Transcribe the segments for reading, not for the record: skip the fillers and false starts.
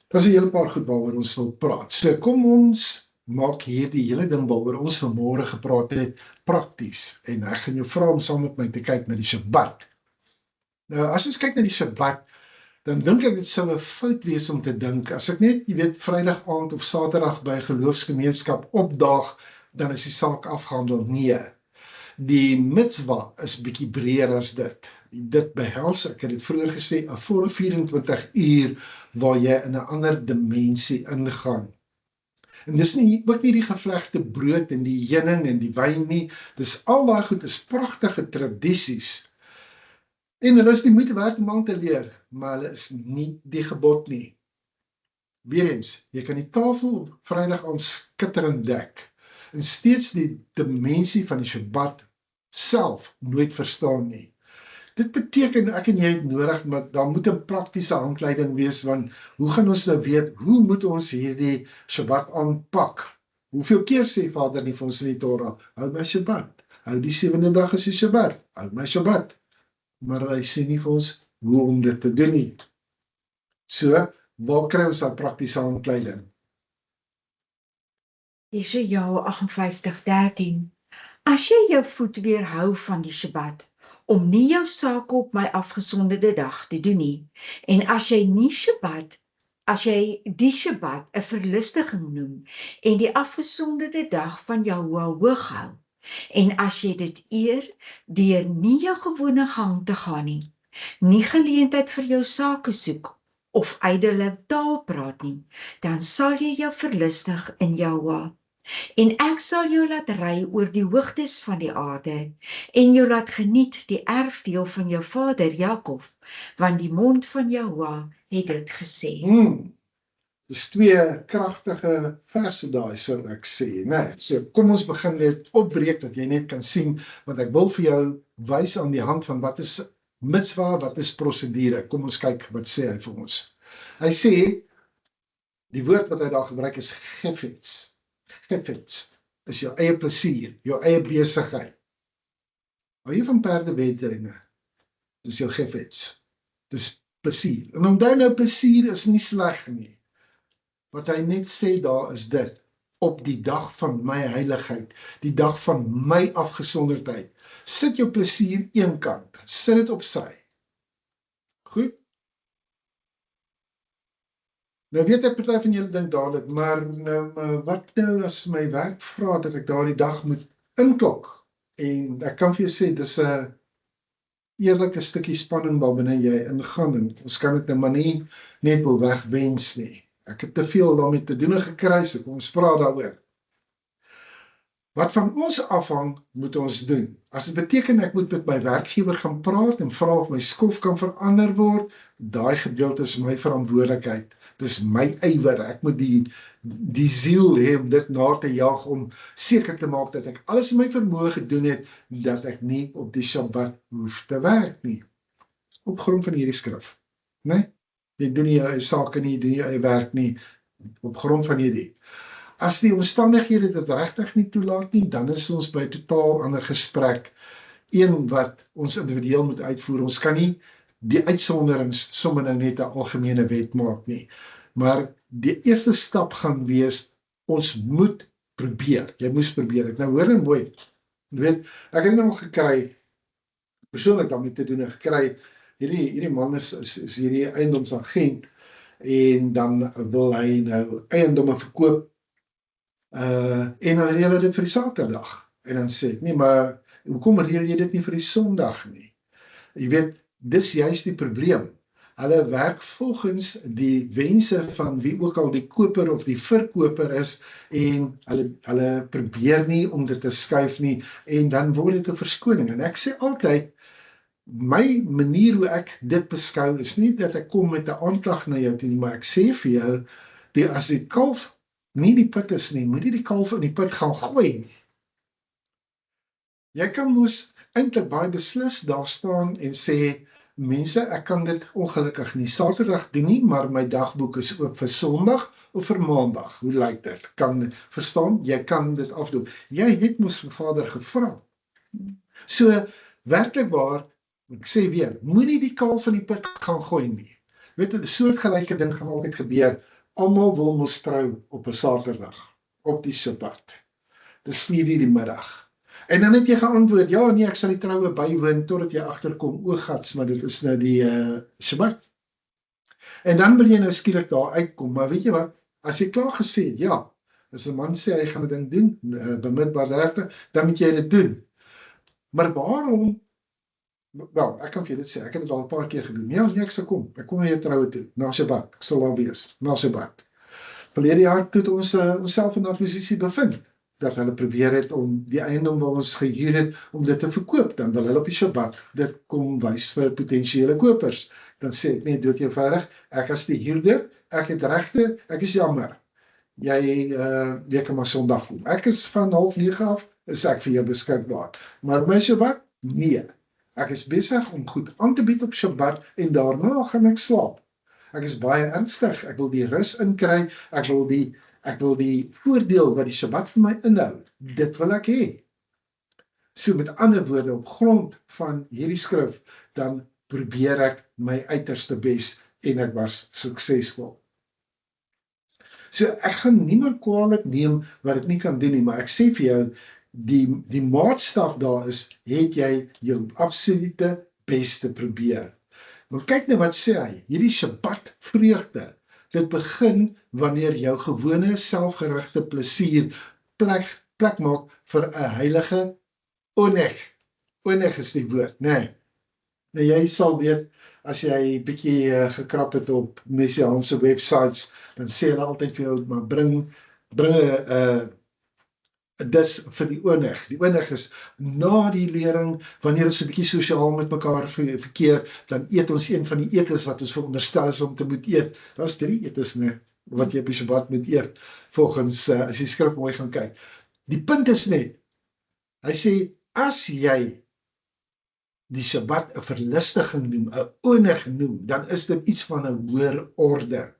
Dit is 'n hele paar goed waaroor ons wil praat. So kom ons maak hierdie hele ding waaroor ons vanmôre gepraat het prakties. En ek gaan jou vra om saam met my te kyk na die Sabbat. Nou, as ons kyk na die Sabbat, dan dink ek dit sou 'n fout wees om te dink, as ek net, jy weet, Vrydag aand of Saterdag by 'n geloofsgemeenskap opdaag, dan is die saak afgehandel. Nee. Die mitzwa is bietjie breër as dit. Dit behels, ek het dit vroeër gesê, 'n volle 24 uur waar jy in 'n ander dimensie ingaan. En dis ook nie die gevlegte brood en die heuning en die wyn nie. Dis al daai goed, is pragtige tradisies. En hulle is die moeite werd om aan te leer, maar hulle is nie die gebod nie. Weereens, jy kan die tafel op Vrydag aand skitterend dek en steeds die dimensie van die Sabbat self nooit verstaan nie. Dit beteken, ek en jy het nodig, maar daar moet 'n praktiese handleiding wees, want hoe gaan ons nou weet, hoe moet ons hierdie Sabbat aanpak? Hoeveel keer sê Vader nie vir ons in die Torah, hou my Sabbat, hou die 7de dag is die Sabbat, hou my Sabbat, maar hy sê nie vir ons hoe om dit te doen nie. So, waar kry ons daai praktiese handleiding? Jesaja 58:13. As jy jou voet weerhou van die Sabbat, om nie jou sake op my afgesonderde dag te doen nie, en as jy die Sabbat 'n verlustiging noem, en die afgesonderde dag van Jahwe hoog hou, en as jy dit eer, deur nie jou gewone gang te gaan nie geleentheid vir jou sake soek, of ydelle taal praat nie, dan sal jy jou verlustig in Jahwe. En ek sal jou laat ry oor die hoogtes van die aarde, en jou laat geniet die erfdeel van jou vader Jakob, want die mond van Jahwe het dit gesê. Dis 2 kragtige verse daai, sou ek sê. Nee, so kom ons begin net opbreek, dat jy net kan sien, want ek wil vir jou wys aan die hand van wat is mitzwa, wat is prosedure. Kom ons kyk, wat sê hy vir ons. Hy sê, die woord wat hy daar gebruik is gefets. Gefets is jou eie plesier, jou eie besigheid. Hou jy van perdewedrenne? Dis jou gefets. Dis plesier. En onthou nou, plesier is nie sleg nie. Wat hy net sê daar is dit, op die dag van my heiligheid, die dag van my afgesonderdheid, sit jou plesier eenkant, sit dit op sy. Goed? Nou weet ek, party van julle dink dadelik, maar nou, wat nou as my werk vra dat ek daardie dag moet inklok? En ek kan vir jou sê, dis 'n eerlike stukkie spanning waarbinne jy ingaan, en ons kan dit nou maar nie net wil wegwens nie. Ek het te veel daarmee te doen gekry, so kom ons praat daaroor. Wat van ons afhang, moet ons doen. As dit beteken ek moet met my werkgewer gaan praat en vra of my skof kan verander word, daai gedeelte is my verantwoordelikheid. Dis my ywer. Ek moet die ziel hê om dit na te jaag, om seker te maak dat ek alles in my vermoë gedoen het, dat ek nie op die Sabbat hoef te werk nie. Op grond van hierdie skrif. Nee? Jy doen nie jou eie sake nie, jy doen nie jou eie werk nie, op grond van hierdie. As die omstandighede dit regtig nie toelaat nie, dan is ons by 'n totaal ander gesprek, een wat ons individueel moet uitvoer. Ons kan nie die uitsonderings sommer nou net 'n algemene wet maak nie. Maar die eerste stap gaan wees, ons moet probeer. Jy moes probeer het. Nou hoor nou mooi. Jy weet, ek het nou gekry, persoonlik daarmee te doen gekry, hierdie man is hierdie eiendomsagent, en dan wil hy nou eiendomme verkoop, en dan reël hy dit vir die Saterdag. En dan sê ek, nee, maar hoekom reël jy dit nie vir die Sondag nie? Jy weet, dis juist die probleem. Hulle werk volgens die wense van wie ook al die koper of die verkoper is, en hulle probeer nie om dit te skuif nie, en dan word dit 'n verskoning. En ek sê altyd, my manier hoe ek dit beskou is nie dat ek kom met 'n aanklag na jou toe nie, maar ek sê vir jou, as die kalf nie die put is nie, moet nie die kalf in die put gaan gooi nie. Jy kan mos eintlik baie beslis daar staan en sê, mense, ek kan dit ongelukkig nie Saterdag doen nie, maar my dagboek is oop vir Sondag of vir Maandag. Hoe lyk dit? Kan verstaan? Jy kan dit afdoen. Jy het mos vir Vader gevra. So, werklik waar, ek sê weer, moenie die kalf in die put gaan gooi nie. Weet jy, 'n soortgelyke ding gaan altyd gebeur. Almal wil mos trou op 'n Saterdag, op die Sabbat. Dis 4:00 die middag. En dan het jy geantwoord, ja nee, ek sal die troue bywoon totdat jy agterkom, o gats, maar dit is nou die Sabbat. En dan wil jy nou skielik daar uitkom, maar weet jy wat, as jy klaar gesê het, ja, as 'n man sê hy gaan 'n ding doen, bemidbaar regte, dan moet jy dit doen. Maar waarom, wel, ek kan vir jy dit sê, ek het dit al 'n paar keer gedoen, ja nee, ek sal kom, ek kom na jou troue toe, na Sabbat, ek sal daar wees, na Sabbat. Verlede jaar het ons onsself in daardie posisie bevind, dat hulle probeer het om die eiendom waar ons gehuur het, om dit te verkoop, dan wil hulle op die Sabbat dit kom wys vir potensiële kopers. Dan sê ek nee, dood eenvoudig, ek as die huurder, ek het regte, ek is jammer. Jy kan maar Sondag kom. Ek is van 8:30 af, is ek vir jou beskikbaar. Maar my Sabbat, nee. Ek is besig om goed aan te bied op Sabbat en daarna gaan ek slaap. Ek is baie ernstig, ek wil die rus inkry, ek wil die voordeel wat die Sabbat vir my inhou, dit wil ek hê. So met ander woorde, op grond van hierdie skrif, dan probeer ek my uiterste bes en ek was suksesvol. So ek gaan niemand kwaadlik neem wat dit nie kan doen nie, maar ek sê vir jou, die maatstaf daar is, het jy jou absolute beste probeer. Maar kyk nou wat sê hy, hierdie Sabbat vreugde, dit begin wanneer jou gewone selfgerigte plesier plek maak vir 'n heilige oneg. Oneg is die woord, nee. Nou jy sal weet, as jy bietjie gekrap het op messiaanse websites, dan sê hulle altyd vir jou, maar bring 'n dis vir die oneg. Die oneg is na die lering, wanneer ons 'n bietjie sosiaal met mekaar verkeer, dan eet ons een van die etes wat ons veronderstel is om te moet eet. Daar's 3 etes, nee, wat jy op die Sabbat moet eet, volgens, as jy skrif mooi gaan kyk. Die punt is net, hy sê, as jy die Sabbat 'n verlustiging noem, 'n oneg noem, dan is dit iets van 'n hoër orde.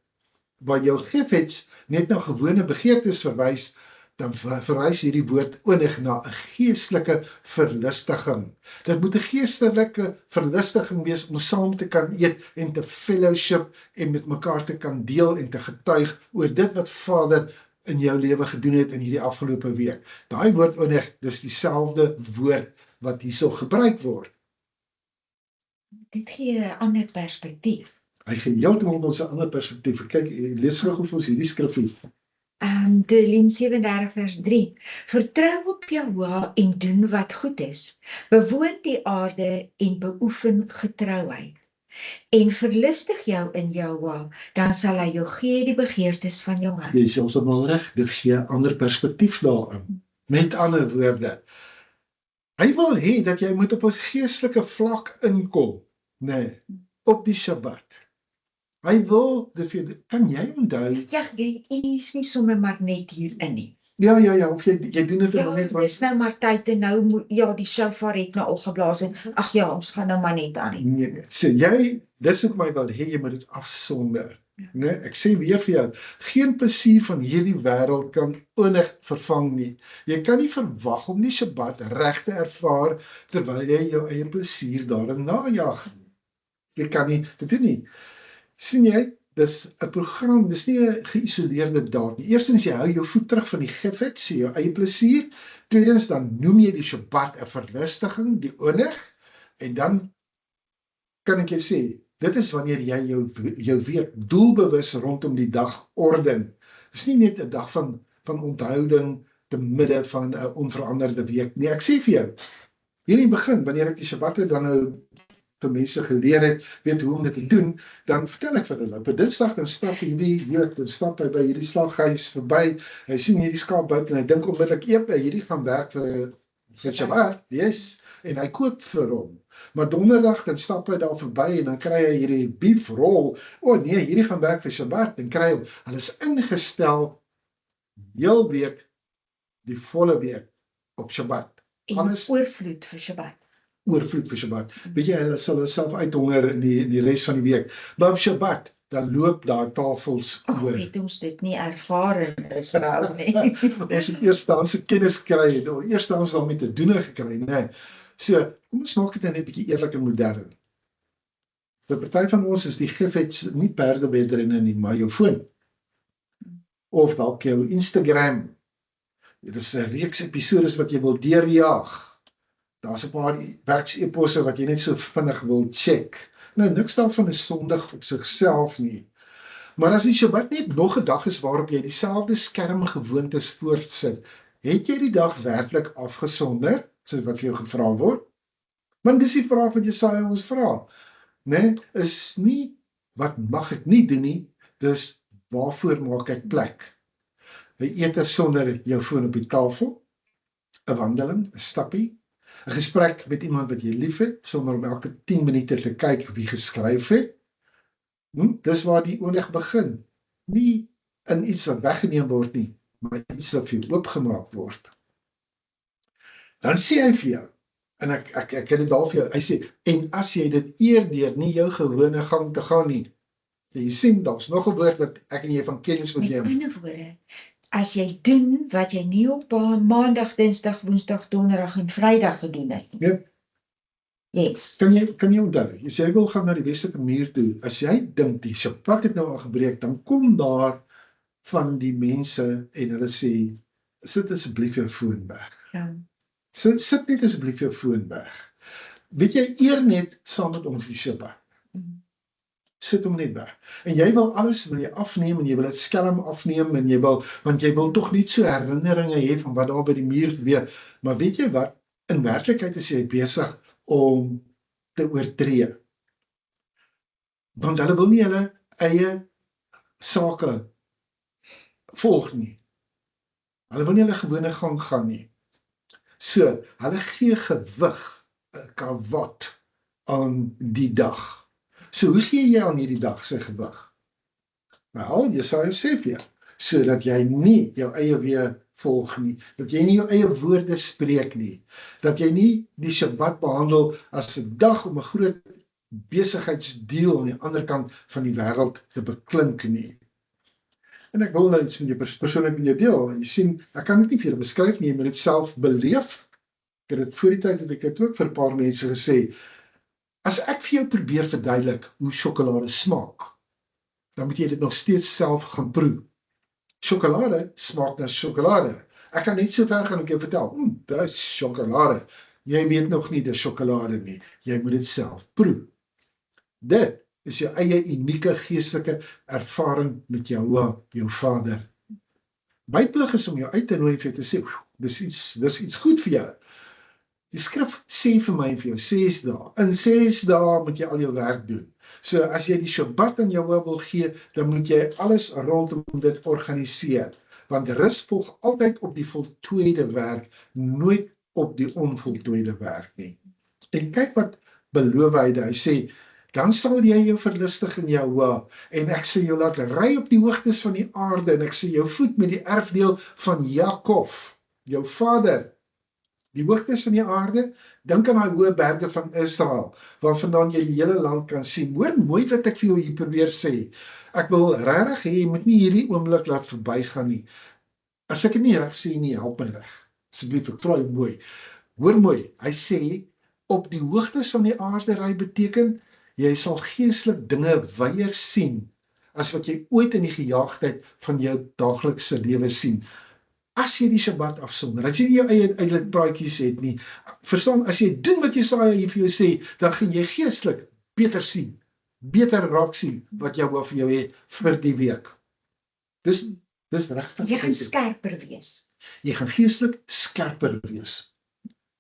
Waar jou gifets net na gewone begeertes verwys, dan verwys hierdie woord oneg na 'n geestelike verlustiging. Dit moet 'n geestelike verlustiging wees om saam te kan eet en te fellowship en met mekaar te kan deel en te getuig oor dit wat Vader in jou lewe gedoen het in hierdie afgelope week. Daai woord oneg, dis dieselfde woord wat hierso gebruik word. Dit gee 'n ander perspektief. Hy gee heeltemal ons 'n ander perspektief. Kyk, lees gou vir ons hierdie skrifgie. Delien 37 vers 3. Vertrou op Jahwe en doen wat goed is. Bewoon die aarde en beoefen getrouheid. En verlustig jou in Jahwe, dan sal hy jou gee die begeertes van jou hart. Jy is heeltemal reg, dit gee 'n ander perspektief daarin. Met ander woorde, hy wil hê dat jy moet op 'n geestelike vlak inkom, nee, op die Sabbat. Hy wil, kan jy onthou? Ja, jy is nie sommer maar net hier in nie. Ja, of jy doen dit Ja, net dis nou maar tyd en nou, ja, die shofar het nou al geblaas en, ag ja, ons gaan nou maar net aan. Nee, sê jy, dis het my wel, jy moet dit afsonder. Nee, ek sê weer vir jou, geen plesier van hierdie wêreld kan oneg vervang nie. Jy kan nie verwag om die Sabbat reg te ervaar, terwyl jy jou eie plesier daarin najag. Jy kan nie, dit doen nie. Sien jy, dis 'n program, dis nie 'n geïsoleerde daad nie. Eerstens, jy hou jou voet terug van die gifets, jou eie plesier. Tweedens, dan noem jy die Sabbat 'n verlustiging, die oneg, en dan kan ek jou sê, dit is wanneer jy jou week doelbewus rondom die dag orden. Dis nie net 'n dag van onthouding te midde van 'n onveranderde week nie. Ek sê vir jou, hier in die begin, wanneer ek die Sabbatte dan nou vir mense geleer het, weet hoe om dit te doen, dan vertel ek vir hulle, op 'n Dinsdag dan stap hierdie Jood, dan stap hy by hierdie slaghuis verby, hy sien hierdie skaap buite en hy dink onmiddellik, hierdie gaan werk vir vir Shabbat, yes, en hy koop vir hom. Maar donderdag dan stap hy daar verby en dan kry hy hierdie beefrol. O nee, hierdie gaan werk vir Shabbat. Dan kry hy, hulle is ingestel heel week, die volle week op Shabbat. En Alles oorvloed vir Shabbat. oorvloed vir Shabbat. Weet jy, hulle sal self uithonger in die res van die week. Maar op Shabbat, dan loop daar tafels oor. Het ons dit nie ervaar in Israel nie. Ons het eerstehandse kennis gekry, eerstehands daarmee te doen gekry, nee. So, kom ons maak dit net 'n bietjie eerlik en modern. Vir party van ons is die gifets nie perdebedrenne nie, maar jou foon. Of dalk jou Instagram. Dit is 'n reeks episodes wat jy wil deurjaag. Daar's 'n paar werkseposse wat jy net so vinnig wil check. Nou, niks daarvan is sondig op sigself nie. Maar as die Shabbat net nog 'n dag is waarop jy dieselfde skermgewoontes voortsit, het jy die dag werklik afgesonder, soos wat vir jou gevra word? Want dis die vraag wat Jesaja ons vra. Nee, is nie wat mag ek nie doen nie, dis waarvoor maak ek plek? 'n Ete sonder jou foon op die tafel, 'n wandeling, 'n stappie, 'n gesprek met iemand wat jy liefhet, sonder om elke 10 minute te kyk wie geskryf het. Dis waar die oorleg begin. Nie in iets wat weggeneem word nie, maar iets wat vir jou oopgemaak word. Dan sê hy vir jou, en ek het dit daar vir jou, hy sê, en as jy dit eer deur nie jou gewone gang te gaan nie, jy sien, daar's nog 'n woord wat ek en jy van kennis moet Met neem. ander woorde, as jy doen wat jy nie op Maandag, Dinsdag, Woensdag, Donderdag en Vrydag gedoen het nie. Ja. Yes. Kan jy onthou, as jy wil gaan na die Westelike muur toe, as jy dink die Shabbat het nou al gebreek, dan kom daar van die mense en hulle sê, sit asseblief jou foon weg. Ja. Sit net asseblief jou foon weg. Weet jy, eer net saam met ons die Shabbat. Sit hom net weg. En jy wil alles wil jy afneem en jy wil dit skelm afneem en want jy wil tog net so herinneringe hê van wat daar by die muur gebeur. Maar weet jy wat? In werklikheid is jy besig om te oortree. Want hulle wil nie hulle eie sake volg nie. Hulle wil nie hulle gewone gang gaan nie. So, hulle gee gewig, 'n kawat aan die dag. So, hoe gee jy aan hierdie dag sy gewig? Nou, Jesaja sê vir jou, sodat jy nie jou eie weë volg nie, dat jy nie jou eie woorde spreek nie, dat jy nie die Shabbat behandel as 'n dag om 'n groot besigheidsdeal aan die ander kant van die wêreld te beklink nie. En ek wil nou iets van jou persoonlik met jou deel, en jy sien, ek kan dit nie vir julle beskryf nie, jy moet dit self beleef. Ek het dit voor die tyd het ek dit ook vir 'n paar mense gesê, as ek vir jou probeer verduidelik hoe sjokolade smaak, dan moet jy dit nog steeds self gaan proe. Sjokolade smaak na sjokolade. Ek kan net so ver gaan en jou vertel, dit is sjokolade. Jy weet nog nie dis sjokolade nie. Jy moet dit self proe. Dit is jou eie unieke geestelike ervaring met jou Vader. My plig is om jou uit te nooi vir jou te sê, dis iets goed vir jou. Die skrif sê vir my en vir jou 6 dae. In 6 dae moet jy al jou werk doen. So as jy die Shabbat aan jou wil gee, dan moet jy alles rondom dit organiseer. Want rus volg altyd op die voltooide werk, nooit op die onvoltooide werk nie. En kyk wat beloof hy, hy sê, dan sal jy jou verlustig in Jahwe, en ek sal jou laat ry op die hoogtes van die aarde, en ek sal jou voed met die erfdeel van Jakob, jou vader. Die hoogtes van die aarde, dink aan die hoë berge van Israel, waarvandaan jy die hele land kan sien. Hoor mooi wat ek vir jou hier probeer sê. Ek wil regtig hê, jy moet nie hierdie oomblik laat verbygaan nie. As ek dit nie reg sê nie, help my reg. Asseblief, ek vra jou mooi. Hoor mooi, hy sê, op die hoogtes van die aarde ry beteken, jy sal geestelik dinge weier sien, as wat jy ooit in die gejaagdheid van jou daaglikse lewe sien. As jy die Shabbat afsonder, as jy nie jou eie praatjies het nie, verstaan, as jy doen wat Jesaja hier vir jou sê, dan gaan jy geestelik beter sien, beter raak sien, wat jou vir jou het vir die week. Dis regtig. Jy gaan skerper wees. Jy gaan geestelik skerper wees.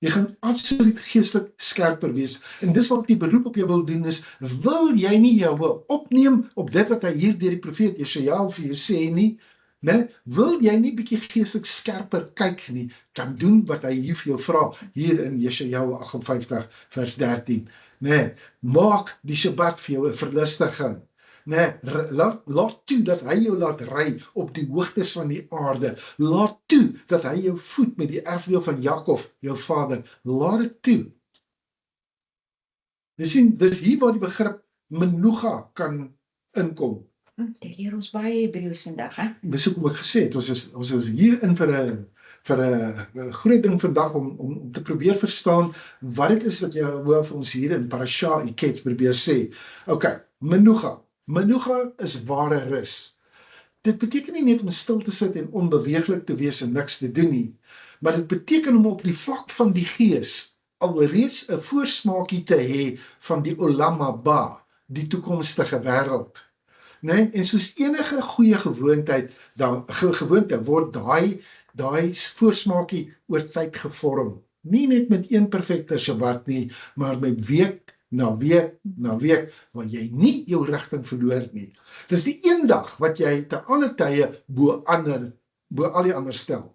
Jy gaan absoluut geestelik skerper wees. En dis wat die beroep op jou wil doen is, wil jy nie jou opneem op dit wat hy hier deur die profeet Jesaja vir jou sê nie, né? Wil jy nie bietjie geestelik skerper kyk nie, kan doen wat hy hier vir jou vra, hier in Jesaja 58 vers 13, né? Maak die Sabbat vir jou 'n verlustiging. Nee, laat toe dat hy jou laat ry op die hoogtes van die aarde. Laat toe dat hy jou voed met die erfdeel van Jakob, jou vader. Laat dit toe. Jy sien, dis hier waar die begrip menuga kan inkom. Dit leer ons baie Hebreëus vandag, hè? Dis hoekom ek gesê het, ons is hier in vir 'n groot ding vandag om te probeer verstaan wat dit is wat Jehovah vir ons hier in Parasha Iket probeer sê. Okay, menuga. Menuga is ware rus. Dit beteken nie net om stil te sit en onbeweeglik te wees en niks te doen nie, maar dit beteken om op die vlak van die gees alreeds 'n voorsmaakie te hê van die Olam Haba, die toekomstige wêreld. Nee, en soos enige goeie gewoonte word daai voorsmaakie oor tyd gevorm. Nie net met een perfekte Sabbat nie, maar met week na week na week, waar jy nie jou rigting verloor nie. Dis die een dag wat jy te alle tye bo al die ander stel.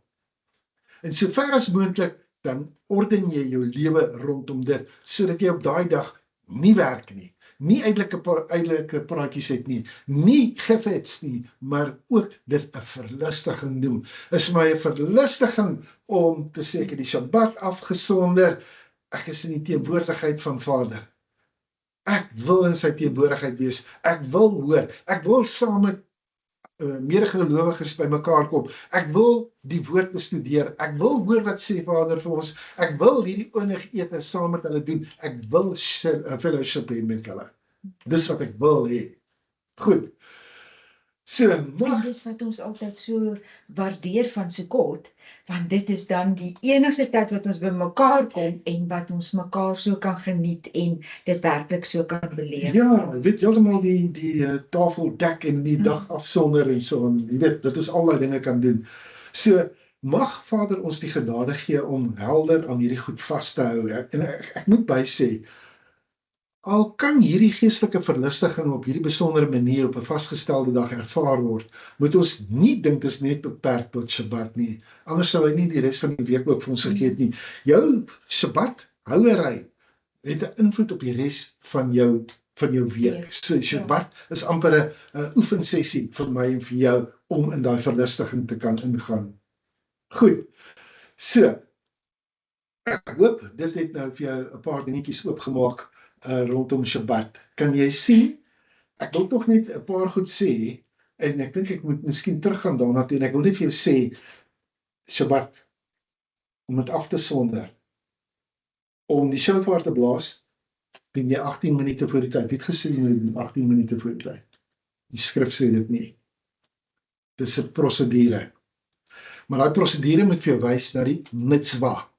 En sover as moontlik, dan orden jy jou lewe rondom dit, sodat jy op daai dag nie werk nie, nie uitelike praatjies het nie gifets nie, maar ook dit 'n verlustiging noem. Is my 'n verlustiging om te sê ek het die Sabbat afgesonder, ek is in die teenwoordigheid van Vader. Ek wil in sy teenwoordigheid wees, ek wil hoor, ek wil saam met medegelowiges by mekaar kom, ek wil die woord bestudeer, ek wil hoor wat sê Vader vir ons, ek wil hierdie oornigete saam met hulle doen, ek wil fellowship hê met hulle. Dis wat ek wil hê. Goed. So, dis wat ons altyd so waardeer van Sukkot, want dit is dan die enigste tyd wat ons by mekaar kom en wat ons mekaar so kan geniet en dit werklik so kan beleef. Ja, weet jy almal die tafel dek en die dag afsonder en so, en jy weet, dat ons al daai dinge kan doen. So, mag Vader ons die genade gee om helder aan hierdie goed vas te hou. En ek moet bysê, al kan hierdie geestelike verlustiging op hierdie besondere manier op 'n vasgestelde dag ervaar word, moet ons nie dink dit is net beperk tot Sabbat nie. Anders sou hy nie die res van die week ook vir ons gegee het nie. Jou Sabbat houery het 'n invloed op die res van jou week. So Sabbat is amper 'n oefensessie vir my en vir jou om in daai verlustiging te kan ingaan. Goed. So, ek hoop dit het nou vir jou 'n paar dingetjies oopgemaak rondom Sabbat. Kan jy sien? Ek wil tog net 'n paar goed sê, en ek dink ek moet miskien teruggaan daarna toe, en ek wil net vir jou sê, Sabbat, om dit af te sonder, om die shofar te blaas, doen jy 18 minute voor die tyd. Wie het gesê jy moet doen 18 minute voor die tyd? Die skrif sê dit nie. Dis 'n prosedure. Maar daai prosedure moet vir jou wys na die mitzwa.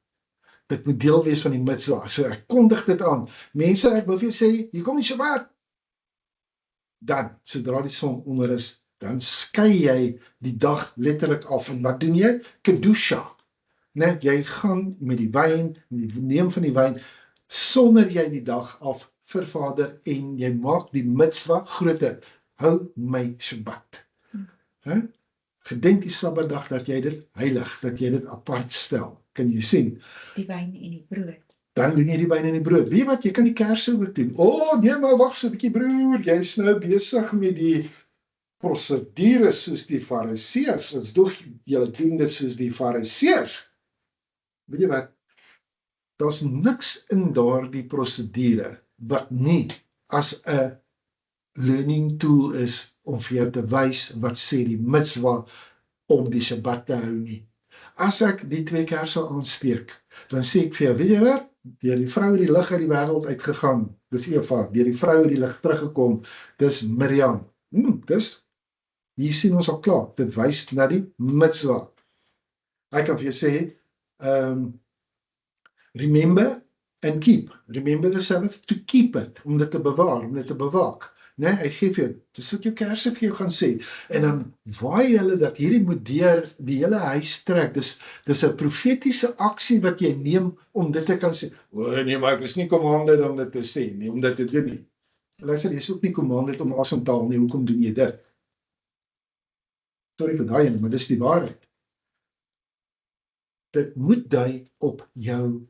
Dit moet deel wees van die mitzwa. So ek kondig dit aan. Mense, ek wil vir jou sê, hier kom die Sabbat. Dan, sodra die son onder is, dan skei jy die dag letterlik af. En wat doen jy? Kedusha. Net, jy gaan met die wyn, die neem van die wyn, sonder jy die dag af vir Vader, en jy maak die mitzwa groter. Hou my Sabbat. Gedenk die Sabbatdag dat jy dit heilig, dat jy dit apart stel. Kan jy sien? Die wyn en die brood. Dan doen jy die wyn en die brood. Weet jy wat, jy kan die kerse ook doen. Nee, maar wag so 'n bietjie broer, jy is nou besig met die prosedures soos die Fariseërs. Ons dog julle doen dit soos die Fariseërs. Weet jy wat? Daar's niks in daardie prosedure wat nie as 'n learning tool is om vir jou te wys wat sê die mitzwa om die Sabbat te hou nie. As ek die 2 kerse aansteek, dan sê ek vir jou, weet jy wat? Deur die vrou het die lig uit die wêreld uitgegaan. Dis Eva. Deur die vrou het die lig teruggekom. Dis Miriam. Hier sien ons al klaar. Dit wys na die mitzwa. Ek kan vir jou sê, remember and keep. Remember the Sabbath to keep it. Om dit te bewaar, om dit te bewaak. Nee, hy gee vir jou, dis wat jou kerse vir jou gaan sê. En dan waai hulle dat hierdie moet deur die hele huis trek. Dis 'n profetiese aksie wat jy neem om dit te kan sê. Nee, maar ek is nie commanded om dit te sê nie, om dit te doen nie. Luister, jy is ook nie commanded om asem te haal nie, hoekom doen jy dit? Sorry vir daai ene, maar dis die waarheid. Dit moet dui op jou,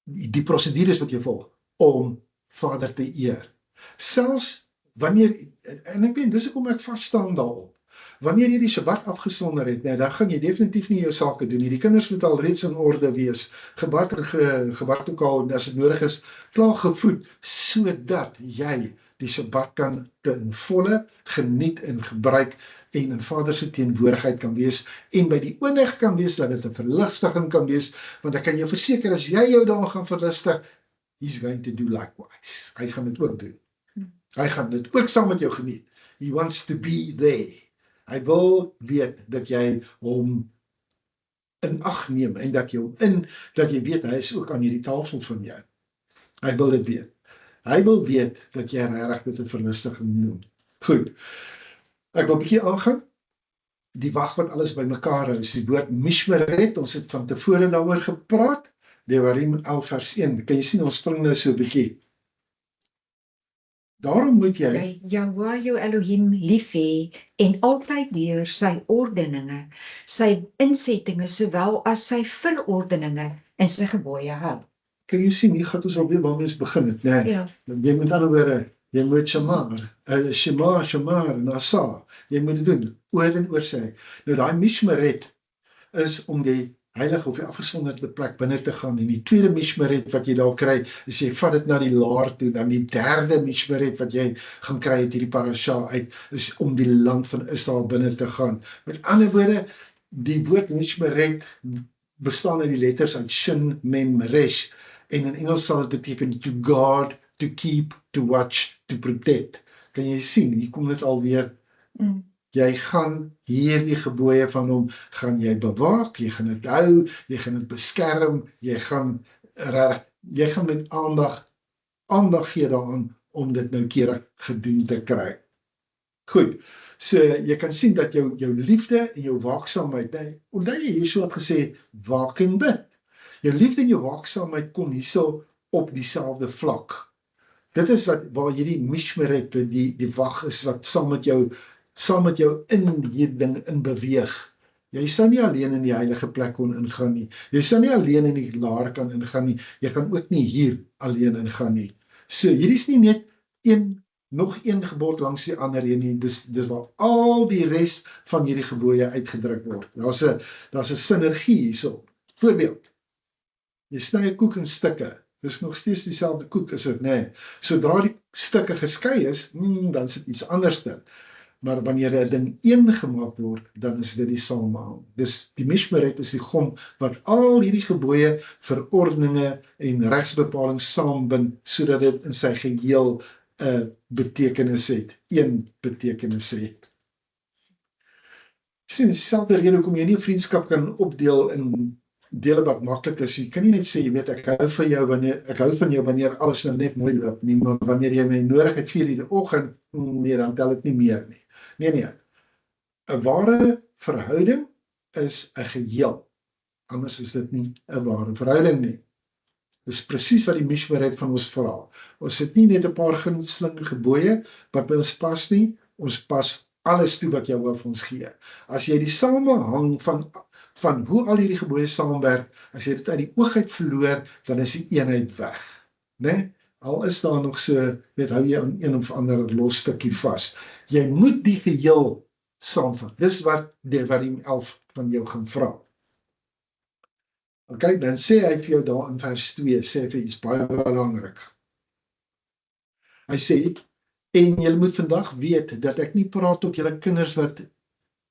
die prosedures wat jy volg, om Vader te eer. Selfs wanneer, en ek weet, dis hoekom ek vasstaan daarop, wanneer jy die Shabbat afgesonder het, dan gaan jy definitief nie jou sake doen nie. Die kinders moet al reeds in orde wees, gebad ook al, as dit nodig is, klaar gevoed, sodat jy die Shabbat kan ten volle geniet en gebruik en in Vader se teenwoordigheid kan wees en by die oornig kan wees, dat dit 'n verlustiging kan wees, want ek kan jou verseker, as jy jou daar gaan verlustig, he's going to do likewise. Hy gaan dit ook doen. Hy gaan dit ook saam met jou geniet. He wants to be there. Hy wil weet dat jy hom in ag neem en dat jy weet, hy is ook aan hierdie tafel van jou. Hy wil dit weet. Hy wil weet dat jy regtig dit 'n verlustiging noem. Goed. Ek wil 'n bietjie aangaan. Die wag wat alles bymekaar hou, is die woord mishmeret. Ons het van tevore daaroor gepraat. Devarim 11 vers 1. Kan jy sien, ons spring nou so 'n bietjie. Daarom moet jy Jahweh jou Elohim lief hê en altyd deur sy ordeninge, sy insettinge sowel as sy verordeninge en sy gebooie hou. Kan jy sien, hier gaan ons alweer waarmee ons begin het, nee. Ja. Jy moet alweer, jy moet Shema, en Asa, jy moet dit doen, oor en oor sê. Nou daai mishmeret is om die heilige of die afgesonderde plek binne te gaan, en die tweede mishmeret wat jy daar kry, is jy vat dit na die laar toe, dan die derde mishmeret wat jy gaan kry uit hierdie parasha uit, is om die land van Israel binne te gaan. Met ander woorde, die woord mishmeret bestaan uit die letters uit Shin, Mem, Resh, en in Engels sal dit beteken to guard, to keep, to watch, to protect. Kan jy sien, hier kom dit alweer. Jy gaan hierdie gebooie van hom, gaan jy bewaak, jy gaan dit hou, jy gaan dit beskerm, jy gaan met aandag gee daaraan, om dit noukeurig gedoen te kry. Goed, so jy kan sien dat jou liefde en jou waaksaamheid, onthou jy Yeshua het gesê, waak en bid. Jou liefde en jou waaksaamheid kom hierso op dieselfde vlak. Dit is waar hierdie mishmeret, die wag is wat saam met jou in hierdie ding in beweeg. Jy sal nie alleen in die heilige plek kon ingaan nie. Jy sal nie alleen in die laar kan ingaan nie. Jy kan ook nie hier alleen ingaan nie. So hierdie is nie net nog een gebod langs die ander een nie. Dis waar al die res van hierdie gebooie uitgedruk word. Daar's 'n sinergie hierso. Voorbeeld. Jy sny 'n koek in stukke. Dis nog steeds dieselfde koek, is dit, nee. Sodra die stukke geskei is, dan is dit iets anders dan. Maar wanneer 'n ding een gemaak word, dan is dit die samehang. Dus die mishmeret is die gom wat al hierdie gebooie, verordeninge en regsbepalings saambind, sodat dit in sy geheel 'n betekenis het, een betekenis het. Sien, dieselfde rede hoekom jy nie 'n vriendskap kan opdeel in dele wat maklik is. Jy kan nie net sê, jy weet, ek hou van jou wanneer alles nou net mooi loop nie, maar wanneer jy my nodig het 4 uur die oggend, nee, dan tel dit nie meer nie. Nee. 'n ware verhouding is 'n geheel. Anders is dit nie 'n ware verhouding nie. Dis presies wat die mishmeret van ons vra. Ons het nie net 'n paar gunsteling gebooie wat by ons pas nie, ons pas alles toe wat Jahweh vir ons gee. As jy die samehang van hoe al hierdie gebooie saamwerk, as jy dit uit die oog uit verloor, dan is die eenheid weg. Né? Al is daar nog so, hou jy aan een of ander los stukkie vas. Jy moet die geheel saamvat. Dis wat Devarim 11 van jou gaan vra. Okay, dan sê hy vir jou daar in vers 2, sê hy vir iets baie belangrik. Hy sê, en julle moet vandag weet, dat ek nie praat tot julle kinders wat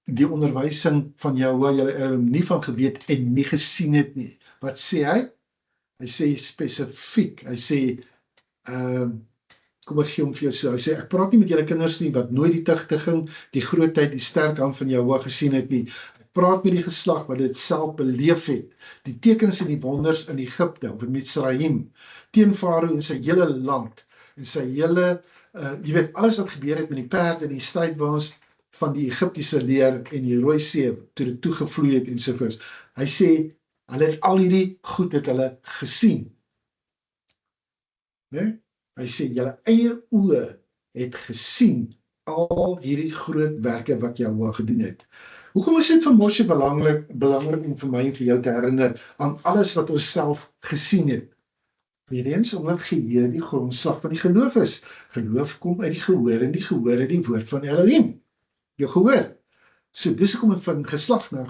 die onderwysing van Jahweh julle nie van geweet en nie gesien het nie. Wat sê hy? Hy sê spesifiek, hy sê, kom ek gee hom vir jou so, hy sê, ek praat nie met julle kinders nie, wat nooit die tugtiging, die grootheid, die sterk hand van Jahweh gesien het nie. Ek praat met die geslag wat dit self beleef het, die tekens en die wonders in Egipte, of in Mitzrayim, teen Farao en sy hele land, en sy hele, jy weet, alles wat gebeur het met die perd en die strijdwaans van die Egiptiese leer en die Rooi See, toe dit toegevloei het en sovoorts. Hy sê, hulle het al hierdie goed het hulle gesien. Nee? Hy sê, julle eie oë het gesien al hierdie groot werke wat Jahwe gedoen het. Hoekom is dit vir Moshe belangrik om vir my en vir jou te herinner aan alles wat ons self gesien het? Weer eens, omdat geheue die grondslag van die geloof is. Geloof kom uit die gehoor en die gehoor uit die woord van Elohim. Jou gehoor. So dis hoekom het van geslag na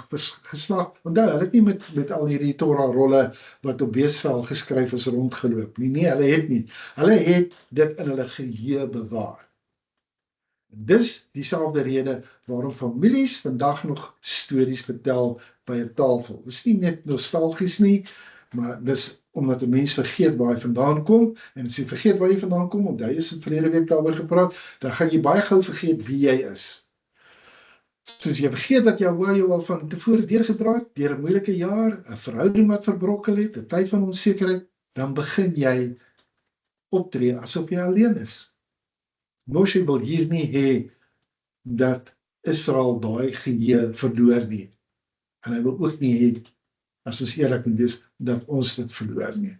geslag, onthou, hulle het nie met al hierdie Torah rolle wat op beesvel geskryf is rondgeloop nie. Nee, hulle het nie. Hulle het dit in hulle geheue bewaar. Dis dieselfde rede waarom families vandag nog stories vertel by 'n tafel. Dis nie net nostalgies nie, maar dis omdat 'n mens vergeet waar hy vandaan kom, en as jy vergeet waar jy vandaan kom, onthou jy het verlede week daaroor gepraat, dan gaan jy baie gou vergeet wie jy is. Soos jy vergeet dat jou al van tevore deurgedra het, deur 'n moeilike jaar, 'n verhouding wat verbrokkel het, 'n tyd van onsekerheid, dan begin jy optree asof jy alleen is. Moshe wil hier nie hê dat Israel daai geheue verloor nie. En hy wil ook nie hê, as ons eerlik moet wees, dat ons dit verloor nie.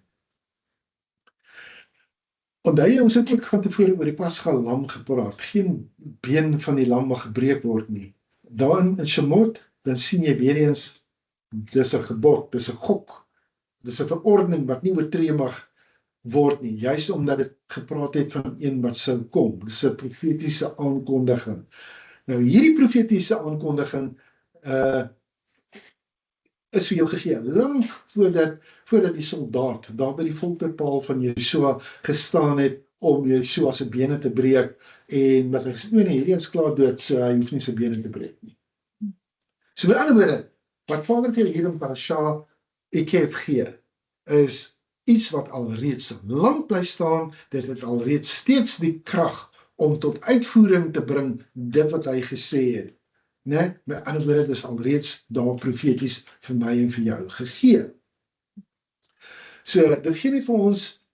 Onthou jy, ons het ook van tevore oor die Pasga lam gepraat. Geen been van die lam mag gebreek word nie. Daar in Shemot, dan sien jy weer eens, dis 'n gebod, dis 'n gok, dis 'n verordening wat nie oortree mag word nie, juist omdat dit gepraat het van een wat sou kom. Dis 'n profetiese aankondiging. Nou hierdie profetiese aankondiging is vir jou gegee, lank voordat die soldaat daar by die volterpaal van Yeshua gestaan het om Yeshua se bene te breek, en wat hy gesê, nee, hierdie is klaar dood, so hy hoef nie sy bene te breek nie. So met ander woorde, wat Vader vir jou hier in Parasha Ekev gee, is iets wat alreeds lank bly staan, dit het alreeds steeds die krag om tot uitvoering te bring dit wat hy gesê het. Né? Met ander woorde, dit is alreeds daar profeties vir my en vir jou gegee. So, dit gee net vir ons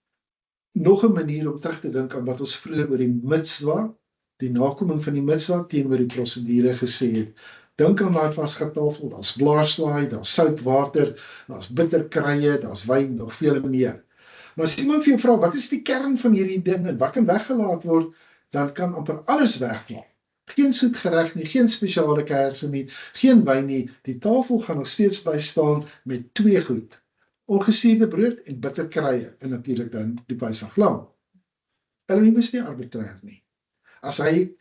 nog 'n manier om terug te dink aan wat ons vroeër oor die mitzwa, die nakoming van die mitzwa teenoor die prosedure gesê het. Dink aan daai Pasgatafel, daar's blaarslaai, daar's soutwater, daar's bitterkruie, daar's wyn, nog vele meer. Maar as iemand vir jou vra, wat is die kern van hierdie ding en wat kan weggelaat word, dan kan amper alles wegval. Geen soet gereg nie, geen spesiale kersse nie, geen wyn nie, die tafel gaan nog steeds bly staan met twee goed, ongesuurde brood en bitterkruie, en natuurlik dan die Pesach lam. Elohim is nie arbitrair nie. As hy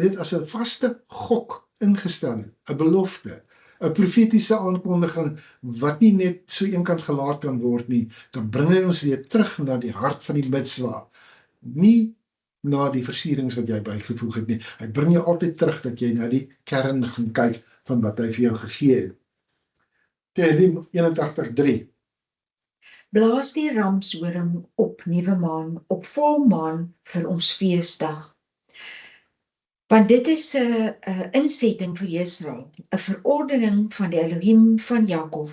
dit as 'n vaste gok ingestel het, 'n belofte, 'n profetiese aankondiging wat nie net so eenkant gelaat kan word nie, dan bring hy ons weer terug na die hart van die mitzwa, nie na die versierings wat jy bygevoeg het nie. Hy bring jou altyd terug dat jy na die kern gaan kyk van wat hy vir jou gegee het. Tehillim 81:3. Blaas die ramshoring op nuwe maan, op volmaan vir ons feesdag. Want dit is 'n insetting vir Israel, 'n verordening van die Elohim van Jakob.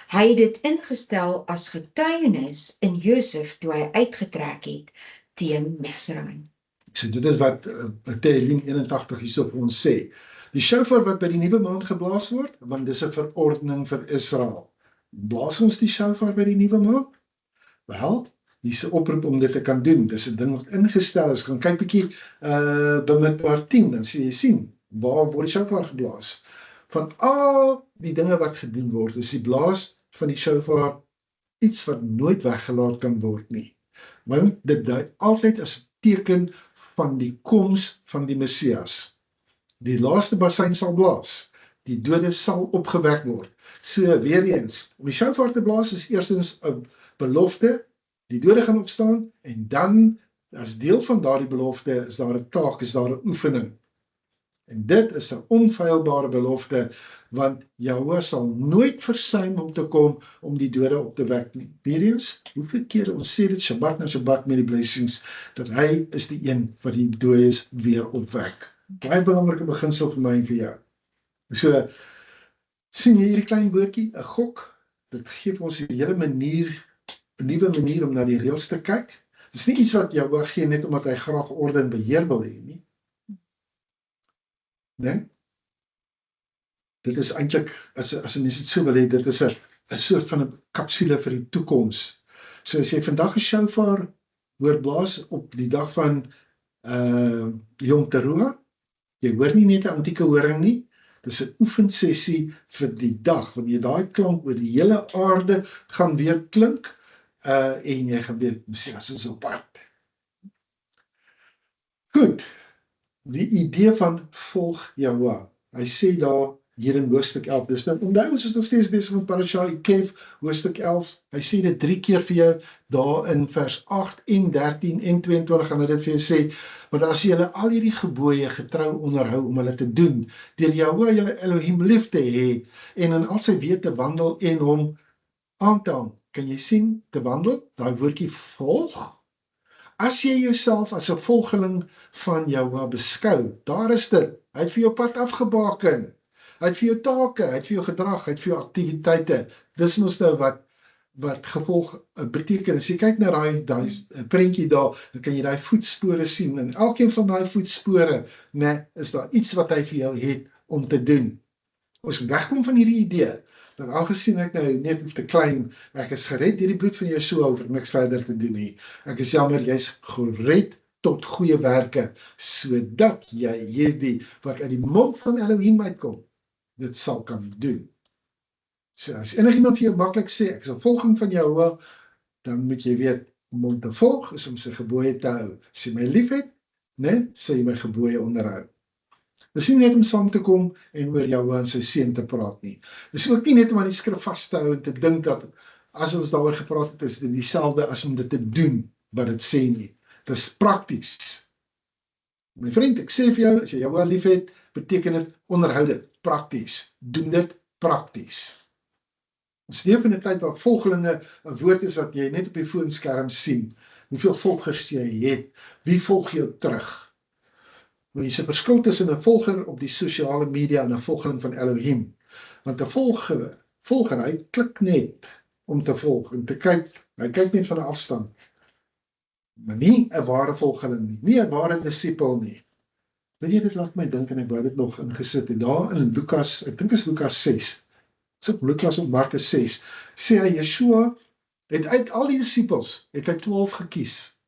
Hy het dit ingestel as getuienis in Josef toe hy uitgetrek het teen Misraim. So dit is wat Tehillim 81 hierso vir ons sê. Die shofar wat by die nuwe maan geblaas word, want dis 'n verordening vir Israel. Blaas ons die shofar by die nuwe maan? Wel, hier's 'n oproep om dit te kan doen. Dis 'n ding wat ingestel is. Gaan kyk bietjie Bamidbar 10, dan sien jy waar word die shofar geblaas. Van al die dinge wat gedoen word, is die blaas van die shofar iets wat nooit weggelaat kan word nie. Want dit dui altyd as 'n teken van die koms van die Messias. Die laaste bassein sal blaas. Die dode sal opgewek word. So weer eens, om die shofar te blaas is eerstens 'n belofte, die dode gaan opstaan, en dan, as deel van daardie belofte, is daar 'n taak, is daar 'n oefening. En dit is 'n onfeilbare belofte, want Jahwe sal nooit versuim om te kom om die dode op te wek nie. Weer eens, hoeveel keer ons sê dit Shabbat na Shabbat met die blessings, dat hy is die een wat die dooies weer opwek. Baie belangrike beginsel vir my en vir jou. So, sien jy hierdie klein woordjie, 'n gok, dit gee vir ons 'n hele manier, 'n nuwe manier om na die reëls te kyk. Dit is nie iets wat Jahwe gee net omdat hy graag orde en beheer wil hê nie. Nee? Dit is eintlik, as 'n mens dit so wil hê, dit is 'n soort van 'n kapsule vir die toekoms. So as jy vandag 'n shofar hoor blaas op die dag van Yom Teruah. Jy hoor nie net 'n antieke horing nie, dis 'n oefensessie vir die dag, wanneer daai klank oor die hele aarde gaan weer klink, en jy gaan weet, Messias is op pad. Goed, die idee van volg Jahoua. Hy sê daar hier in hoofstuk 11, dis nou, onthou ons is nog steeds besig met Parasha Ikef, hoofstuk 11, hy sê dit 3 keer vir jou, daar in vers 8 en 13 en 22, gaan hy dit vir jou sê, want as julle al hierdie gebooie getrou onderhou om hulle te doen, deur Jahoua julle Elohim lief te hê, en in al sy weë te wandel en hom aan te hang, kan jy sien, te wandel, daai woordjie volg, as jy jouself as 'n volgeling van Jahoua beskou, daar is dit, hy het vir jou pad afgebaken, hy het vir jou take, hy het vir jou gedrag, hy het vir jou aktiwiteite, dis mos nou wat gevolg beteken, as jy kyk na daai prentjie daar, dan kan jy daai voetspore sien, en elkeen van daai voetspore, is daar iets wat hy vir jou het om te doen. Ons wegkom van hierdie idee, dat aangesien ek nou net hoef te klein, ek is gered deur die bloed van Yeshua, hoef niks verder te doen nie. Ek is jammer, jy's gered tot goeie werke, sodat jy hierdie, wat uit die mond van Elohim uitkom, dit sal kan doen. So as enigiemand vir jou maklik sê, ek is 'n volgeling van Jahoua, dan moet jy weet, om hom te volg, is om sy gebooie te hou. As jy my lief het, sal jy my gebooie onderhou. Dis nie net om saam te kom en oor Jahoua en sy seun te praat nie. Dis ook nie net om aan die skrif vas te hou en te dink dat, as ons daaroor gepraat het, is dit dieselfde as om dit te doen, wat dit sê nie. Dit is prakties. My vriend, ek sê vir jou, as jy Jahoua lief het, beteken dit, onderhou dit, prakties. Doen dit prakties. Ons leef in 'n tyd waar volgelinge 'n woord is wat jy net op die foonskerm sien. Hoeveel volgers jy het, wie volg jou terug? Maar hier's 'n verskil tussen 'n volger op die sosiale media en 'n volgeling van Elohim. Want 'n volger, hy klik net om te volg en te kyk, hy kyk net van 'n afstand. Maar nie 'n ware volgeling nie 'n ware disipel nie. Weet jy, dit laat my dink, en ek wou dit nog ingesit het, daar in Lukas, ek dink is Lukas 6, so Lukas of Markus 6, sê hy, Yeshua het uit al die disipels, het hy 12 gekies,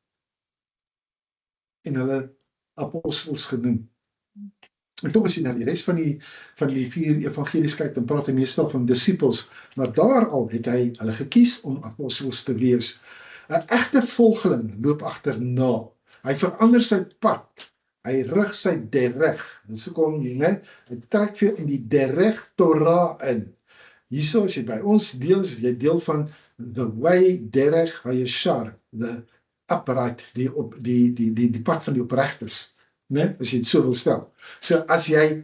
en hulle apostels genoem. En tog as jy na die res van die 4 evangelies kyk, dan praat hy meestal van disipels, maar daar al het hy hulle gekies om apostels te wees. 'n Egte volgeling loop agterna, hy verander sy pad, hy rig sy dereg, dis hoekom hy trek vir in die dereg Torah in. Hierso as jy by ons deel, as jy deel van the way, dereg, hayeshar, the upright, die pad van die opregtes, as jy het so wil stel. So as jy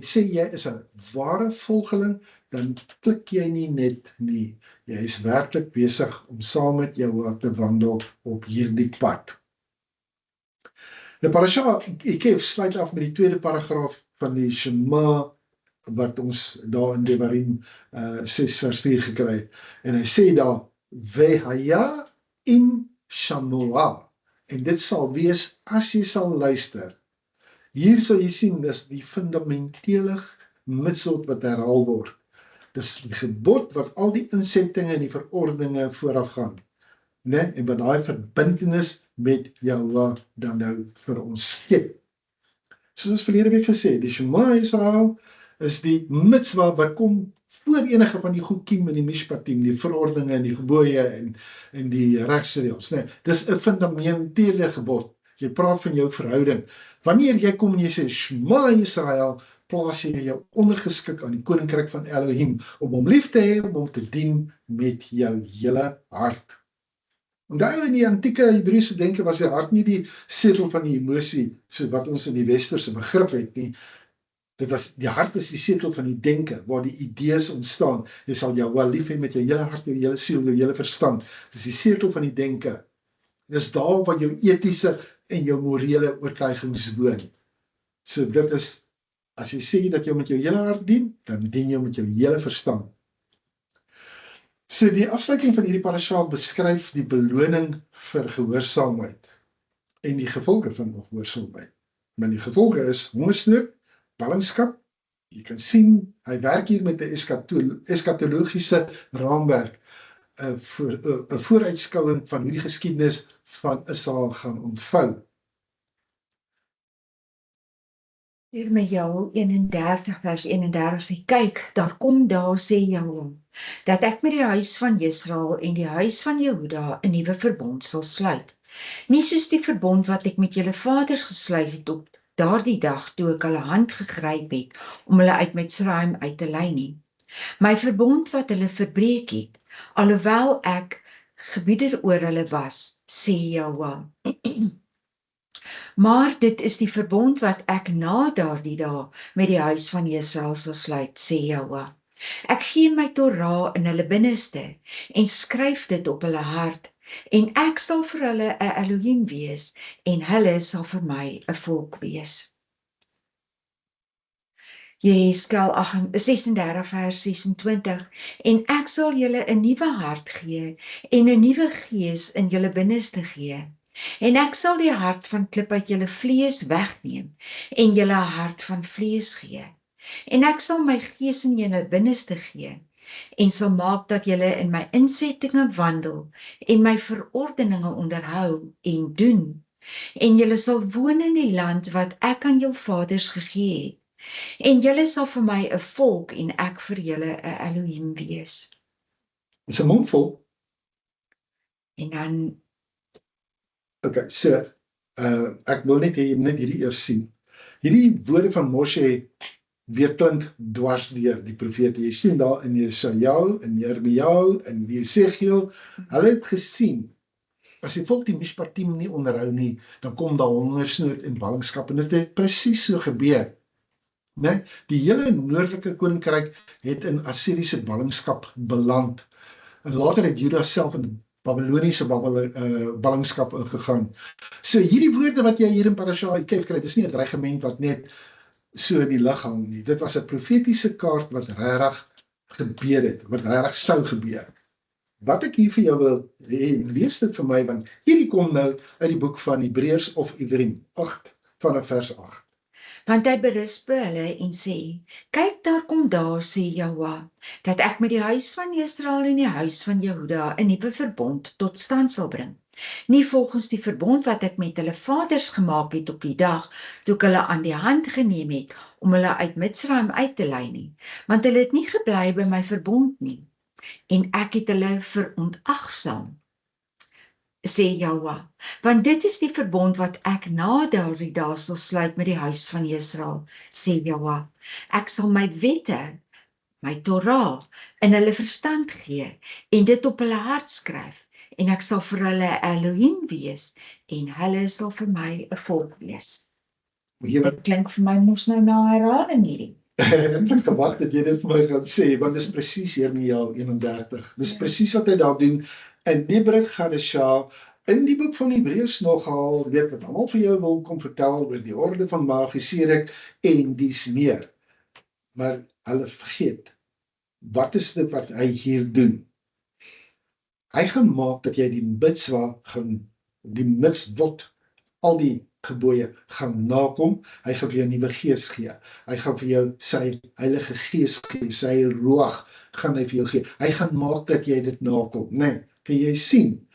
sê jy is 'n ware volgeling, dan klik jy nie net nie, jy is werklik besig om saam met Jahoua te wandel op hierdie pad. Die Parasha Ikef sluit af met die tweede paragraaf van die Shema, wat ons daar in Devarim 6 vers 4 gekry het. En hy sê daar, Vehaya im Shamoah, en dit sal wees as jy sal luister. Hier sal jy sien, dis die fundamentele mitzvot wat herhaal word. Dis die gebod wat al die insettinge en die verordeninge vooraf gaan, en wat daai verbintenis met Jahoua dan nou vir ons skep. Soos ons verlede week gesê, die Shema Israel is die mitzwa wat kom voor enige van die goedkiem en die mishpatim, die verordeninge en die gebooie en die regsreëls. Dis 'n fundamentele gebod. Jy praat van jou verhouding. Wanneer jy kom en jy sê Shema Israel, plaas jy jou ondergeskik aan die koninkryk van Elohim, om hom lief te hê, om hom te dien met jou hele hart. Onthou, in die antieke Hebreëse denke was die hart nie die setel van die emosie, so wat ons in die westerse begrip het nie. Die hart is die setel van die denke, waar die idees ontstaan. Jy sal Jahoua lief hê met jou hele hart, jou hele siel, jou hele verstand. Dis die setel van die denke. Dis daar waar jou etiese en jou morele oortuigings woon. So dit is, as jy sê dat jy met jou hele hart dien, dan dien jy met jou hele verstand. So die afsluiting van hierdie parasha beskryf die beloning vir gehoorsaamheid en die gevolge van ongehoorsaamheid. Maar die gevolge is hongersnood, ballingskap. Jy kan sien, hy werk hier met 'n eskatologiese raamwerk, 'n vooruitskouing van hoe die geskiedenis van Israel gaan ontvou. Jeremia 31 vers 31 sê, kyk, daar kom daar, sê Jahwe, dat ek met die huis van Israel en die huis van Jehuda 'n nuwe verbond sal sluit. Nie soos die verbond wat ek met julle vaders gesluit het op daardie dag toe ek hulle hand gegryp het om hulle uit Mitzraim uit te lei nie. My verbond wat hulle verbreek het, alhoewel ek gebieder oor hulle was, sê Jahwe. Maar dit is die verbond wat ek na daardie dae met die huis van Israel sal sluit, sê Jahwe. Ek gee my Torah in hulle binneste en skryf dit op hulle hart, en ek sal vir hulle 'n Elohim wees, en hulle sal vir my 'n volk wees. Jeskel 36 vers 26, en ek sal julle 'n nuwe hart gee, en 'n nuwe gees in julle binneste gee. En ek sal die hart van klip uit julle vlees wegneem, en julle 'n hart van vlees gee. En ek sal my gees in julle binneste gee, en sal maak dat julle in my insettinge wandel, en my verordeninge onderhou en doen. En julle sal woon in die land wat ek aan jul vaders gegee het. En julle sal vir my 'n volk, en ek vir julle 'n Elohim wees. Dis 'n mondvol. En dan Okay, so, ek wil net hê jy moet net hierdie eers sien. Hierdie woorde van Moshe weer klink dwars deur die profete. Jy sien daar in Jesaja, in Jeremia, in Jesegiel, hulle het gesien, as die volk die Mishpatim nie onderhou nie, dan kom daar hongersnood en ballingskap, en dit het presies so gebeur. Nee, die hele noordelike koninkryk het in Assiriese ballingskap beland. En later het Juda self in Babyloniese ballingskap ingegaan. So hierdie woorde wat jy hier in Parasha Ikef kry, dis nie 'n dreigement wat net so in die lug hang nie. Dit was 'n profetiese kaart wat regtig gebeur het, wat regtig sou gebeur. Wat ek hier vir jou wil hê, lees dit vir my, want hierdie kom nou uit die boek van Hebreërs of Ivrim 8 vanaf vers 8. Want hy berisp hulle en sê, kyk, daar kom daar, sê Jahwe, dat ek met die huis van Israel en die huis van Jehuda 'n nuwe verbond tot stand sal bring. Nie volgens die verbond wat ek met hulle vaders gemaak het op die dag toe ek hulle aan die hand geneem het om hulle uit Mitzraim uit te lei nie, want hulle het nie gebly by my verbond nie, en ek het hulle verontagsaam, sê Jahwe, want dit is die verbond wat ek na daardie dae sal sluit met die huis van Israel, sê Jahwe. Ek sal my wette, my Torah, in hulle verstand gee en dit op hulle hart skryf, en ek sal vir hulle Elohim wees, en hulle sal vir my 'n volk wees. Dit klink vir my mos nou na herhaling hierdie. Ek het gewag dat jy dit vir my gaan sê, want dis presies Jeremia 31. Dis presies wat hy daar doen. In die Brit Gadesha, in die boek van Hebreërs nogal, weet wat almal vir jou wil kom vertel oor die orde van Melchisedek en dies meer. Maar hulle vergeet, wat is dit wat hy hier doen? Hy gaan maak dat jy die mitzvot, al die gebooie gaan nakom. Hy gaan vir jou 'n nuwe gees gee. Hy gaan vir jou sy Heilige Gees gee, sy Ruach gaan hy vir jou gee. Hy gaan maak dat jy dit nakom. Nee, kan jy sien?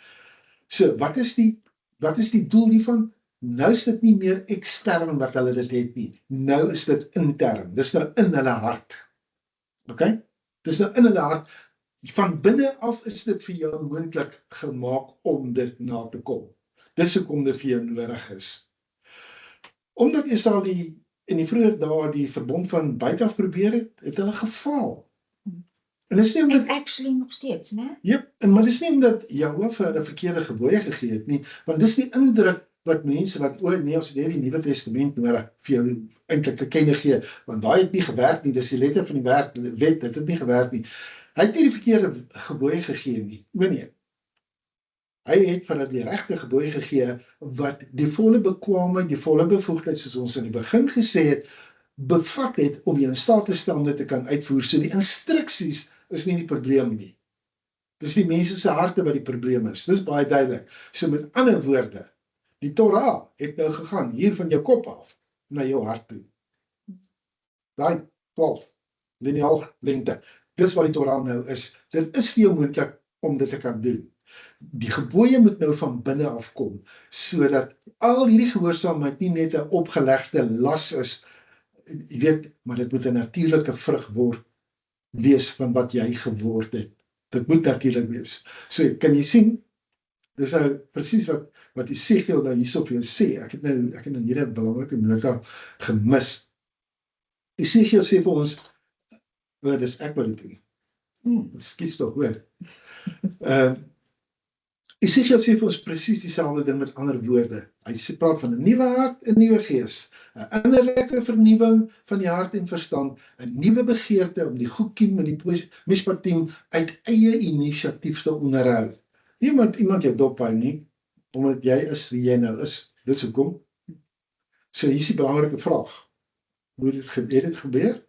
So, wat is die doel hiervan? Nou is dit nie meer ekstern wat hulle dit het nie. Nou is dit intern. Dis nou in hulle hart. Okay? Dis nou in hulle hart. Van binne af is dit vir jou moontlik gemaak om dit na te kom. Dis hoekom dit vir jou nodig is. Omdat Israel in die vroeë dae die verbond van buite af probeer het, het hulle gefaal. En dis nie omdat Actually nog steeds, né? Yep, maar dis nie omdat Jahwe vir hulle verkeerde gebooie gegee het nie, want dis die indruk wat mense wat nee, ons het die Nuwe Testament nodig vir jou eintlik te kenne gee, want daai het nie gewerk nie, dis die letter van die wet, dit het nie gewerk nie. Hy het nie die verkeerde gebooie gegee nie, nee. Hy het vir hulle die regte gebooie gegee wat die volle bekwaamheid, die volle bevoegdheid, soos ons in die begin gesê het, bevat het om jy in staat te stel om dit te kan uitvoer. So die instruksies is nie die probleem nie. Dis die mense se harte wat die probleem is. Dis baie duidelik. So met ander woorde, die Torah het nou gegaan hier van jou kop af na jou hart toe. Daai 12 lineaal lengte. Dis wat die Torah nou is. Dit is vir jou moontlik om dit te kan doen. Die gebooie moet nou van binne afkom, sodat al hierdie gehoorsaamheid nie net 'n opgelegde las is jy weet, maar dit moet 'n natuurlike vrug wees van wat jy geword het. Dit moet natuurlik wees. So, kan jy sien, dis nou presies wat Esegiel nou hierso vir jou sê. Ek het nou hier 'n belangrike nota gemis. Esegiel sê vir ons, dis ek wat dit doen. Skies tog, hoor. Esegiel sê vir ons presies dieselfde ding met ander woorde. Hy praat van 'n nuwe hart, 'n nuwe gees, 'n innerlike vernuwing van die hart en verstand, 'n nuwe begeerte om die goedkiem en die mispartiem uit eie inisiatief te onderhou. Iemand jou dophou nie, omdat jy is wie jy nou is. Dit is hoekom. So hier is die belangrike vraag. Hoe het dit gebeur?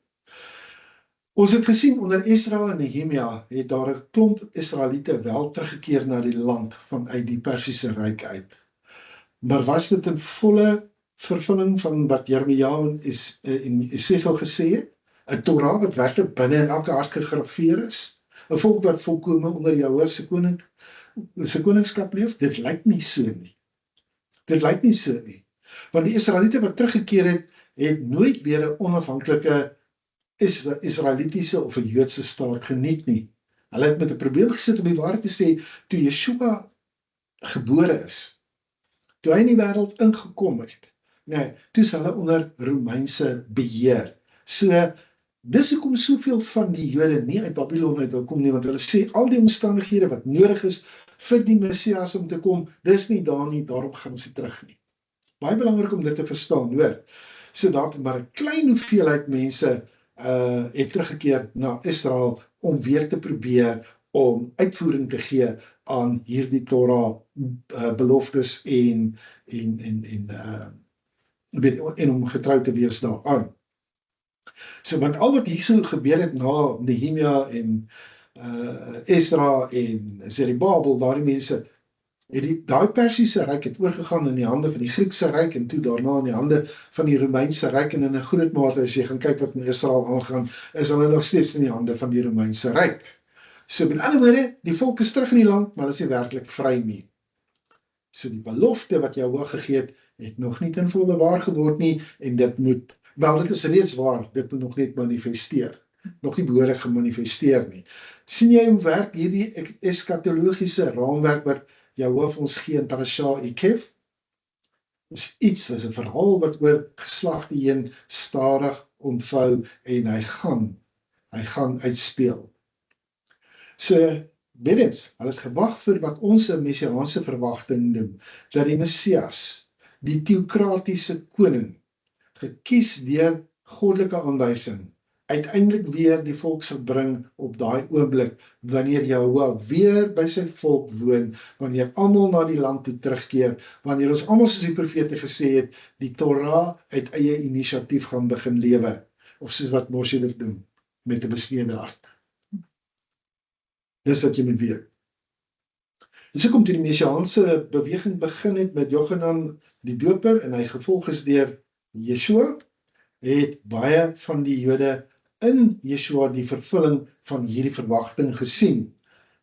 Ons het gesien onder Esra en Nehemia het daar 'n klomp Israeliete wel teruggekeer na die land vanuit die Persiese Ryk uit. Maar was dit 'n volle vervulling van wat Jeremia en Esegiel gesê het? 'n Torah wat werklik binne in elke hart gegraveer is? 'n Volk wat volkome onder Jahwe se koningskap leef? Dit lyk nie so nie. Want die Israeliete wat teruggekeer het nooit weer 'n onafhanklike Israelitiese of 'n Joodse staat geniet nie. Hulle het met 'n probleem gesit om die waarheid te sê, toe Yeshua gebore is, toe hy in die wêreld ingekom het, toe is hulle onder Romeinse beheer. So, dis hoekom soveel van die Jode nie uit Babylon uit wil kom nie, want hulle sê, al die omstandighede wat nodig is vir die Messias om te kom, dis nie daar nie, daarom gaan ons nie terug nie. Baie belangrik om dit te verstaan, hoor. So daar maar 'n klein hoeveelheid mense het teruggekeer na Israel om weer te probeer om uitvoering te gee aan hierdie Torah beloftes en om getrou te wees daaraan. So, want al wat hierso gebeur het na Nehemia en Esra en Zerubbabel, daardie mense, daai Persiese ryk het oorgegaan in die hande van die Griekse ryk en toe daarna in die hande van die Romeinse ryk, en in 'n groot mate as jy gaan kyk wat in Israel aangaan, is hulle nog steeds in die hande van die Romeinse ryk. So met ander woorde, die volk is terug in die land, maar hulle is nie werklik vry nie. So die belofte wat Jahwe gegee het nog nie ten volle waar geword nie, en dit is reeds waar, dit moet nog net manifesteer. Nog nie behoorlik gemanifesteer nie. Sien jy hoe werk hierdie eskatologiese raamwerk wat Jahwe vir ons gee in Parasha Ekev? Dis 'n verhaal wat oor geslagte heen stadig ontvou en hy gaan uitspeel. So, weerens, hulle het gewag vir wat ons 'n messiaanse verwagting noem, dat die Messias, die teokratiese koning, gekies deur goddelike aanwysing, uiteindelik weer die volk sal bring op daai oomblik, wanneer Jahwe weer by sy volk woon, wanneer almal na die land toe terugkeer, wanneer ons almal soos die profete gesê het, die Torah uit eie inisiatief gaan begin lewe, of soos wat Moshe dit doen, met 'n besneede hart. Dis wat jy moet weet. Dis hoekom toe die messiaanse beweging begin het met Jochanan die doper, en hy gevolg is deur Yeshua, het baie van die Jode in Yeshua die vervulling van hierdie verwagting gesien.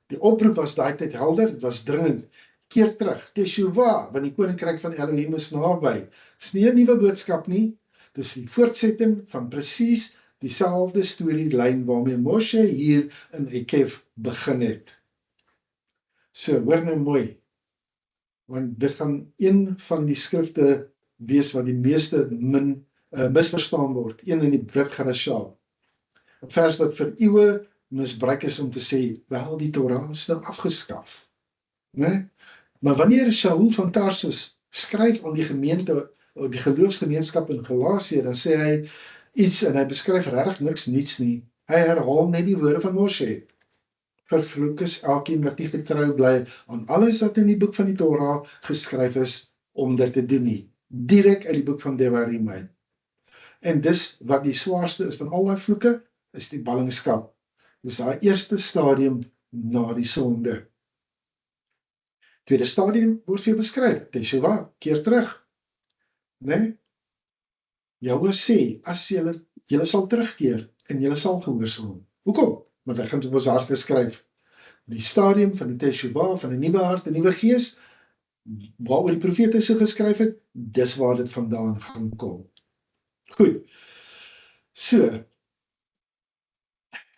Die oproep was daai tyd helder, dit was dringend. Keer terug, Teshuvah, want die koninkryk van Elohim is naby. Dis nie 'n nuwe boodskap nie, dis die voortsetting van presies dieselfde storielyn waarmee Moshe hier in Ekev begin het. So, hoor nou mooi, want dit gaan een van die skrifte wees wat die meeste misverstaan word, een in die Brit Hadashah. 'n vers wat vir eeue misbruik is om te sê, wel, die Torah is nou afgeskaf. Nee? Maar wanneer Shaul van Tarsus skryf aan die gemeente, die geloofsgemeenskap in Galasië, dan sê hy iets, en hy beskryf regtig niks niets nie. Hy herhaal net die woorde van Moshe. Vervloek is elkeen wat nie getrou bly aan alles wat in die boek van die Torah geskryf is, om dit te doen nie. Direk uit die boek van Devarim uit. En dis wat die swaarste is van al die vloeke, is die ballingskap. Dis daai eerste stadium na die sonde. Tweede stadium word vir jou beskryf, Teshuvah, keer terug. Nee? Jahwe sê, as julle sal terugkeer, en julle sal gehoorsaam. Hoekom? Want hy gaan op ons harte skryf. Die stadium van die Teshuvah, van 'n nuwe hart, 'n nuwe gees, waaroor die profete so geskryf het, dis waar dit vandaan gaan kom. Goed. So,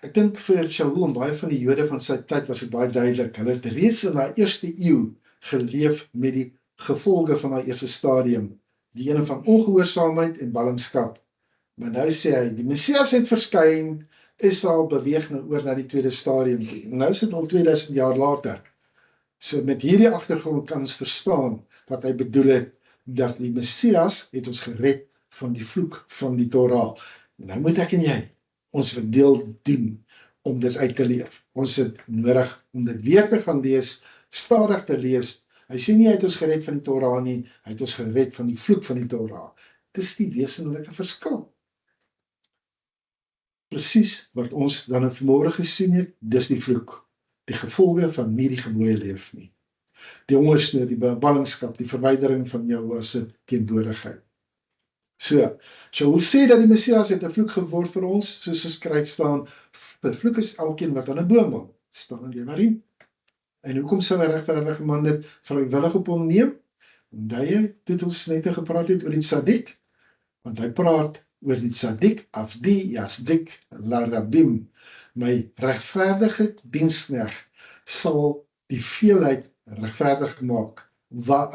ek dink vir Shaul en baie van die Jode van sy tyd was dit baie duidelik. Hulle het reeds in daai eerste eeu geleef met die gevolge van daai eerste stadium, die ene van ongehoorsaamheid en ballingskap. Maar nou sê hy, die Messias het verskyn, Israel beweeg nou oor na die tweede stadium toe. En nou is dit al 2000 jaar later. So met hierdie agtergrond kan ons verstaan wat hy bedoel het, dat die Messias het ons gered van die vloek van die Torah. Nou moet ek en jy ons verdeel doen om dit uit te leef. Ons het nodig om dit weer te gaan lees, stadig te lees. Hy sê nie hy het ons gered van die Torah nie, hy het ons gered van die vloek van die Torah. Dis die wesenlike verskil. Presies wat ons dan vanmôre gesien het, dis die vloek. Die gevolge van nie die gebooie leef nie. Die hongersnood, die ballingskap, die verwydering van Jahwe se teenwoordigheid. So Shaul sê dat die Messias het 'n vloek geword vir ons, soos geskryf staan, vervloek is elkeen wat aan 'n boom hang, staan in Devarim. En hoekom sou 'n regverdige man dit vrywillig op hom neem? Omdat hy, toe ons net gepraat het oor die Tzadik, want hy praat oor die Tzadik, Avdi, Yasdik, Larabim. My regverdige diensknegt sal die veelheid regverdig maak. Wa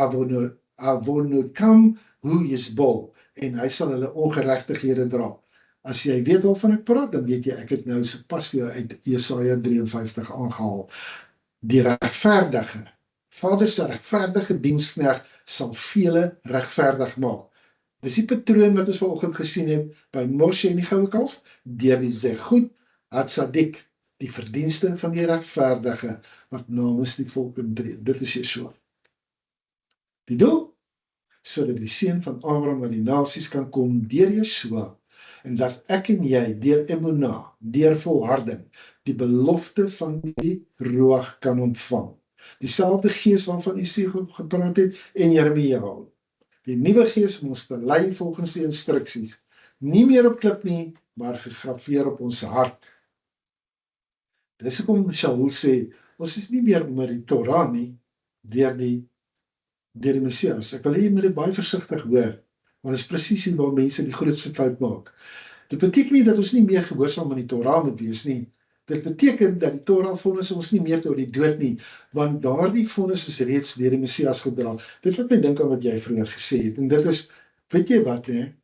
avonotam hu yisbol. En hy sal hulle ongeregtighede dra. As jy weet waarvan ek praat, dan weet jy, ek het nou sopas vir jou uit Jesaja 53 aangehaal. Die regverdige, Vader se regverdige diensknegt sal vele regverdig maak. Dis die patroon wat ons vanoggend gesien het by Moshe en die goue kalf, deur die Zechut HaTzadik, die verdienste van die regverdige wat namens die volk intree. Dit is Yeshua. Die doel, sodat die seun van Abraham na die nasies kan kom deur Yeshua, en dat ek en jy deur emunah, deur volharding, die belofte van die Ruach kan ontvang. Dieselfde gees waarvan Jesaja gepraat het en Jeremia. Die nuwe gees om ons te lei volgens die instruksies. Nie meer op klip nie, maar gegraveer op ons hart. Dis hoekom Shaul sê, ons is nie meer onder die Torah nie, deur die Messias. Ek wil hê jy moet dit baie versigtig hoor, want dit is presies hier waar mense die grootste fout maak. Dit beteken nie dat ons nie meer gehoorsaam aan die Torah moet wees nie. Dit beteken dat die Torah vonnis ons nie meer tot die dood nie, want daardie vonnis is reeds deur die Messias gedra. Dit laat my dink aan wat jy vroeër gesê het, en dit is, weet jy wat, hè?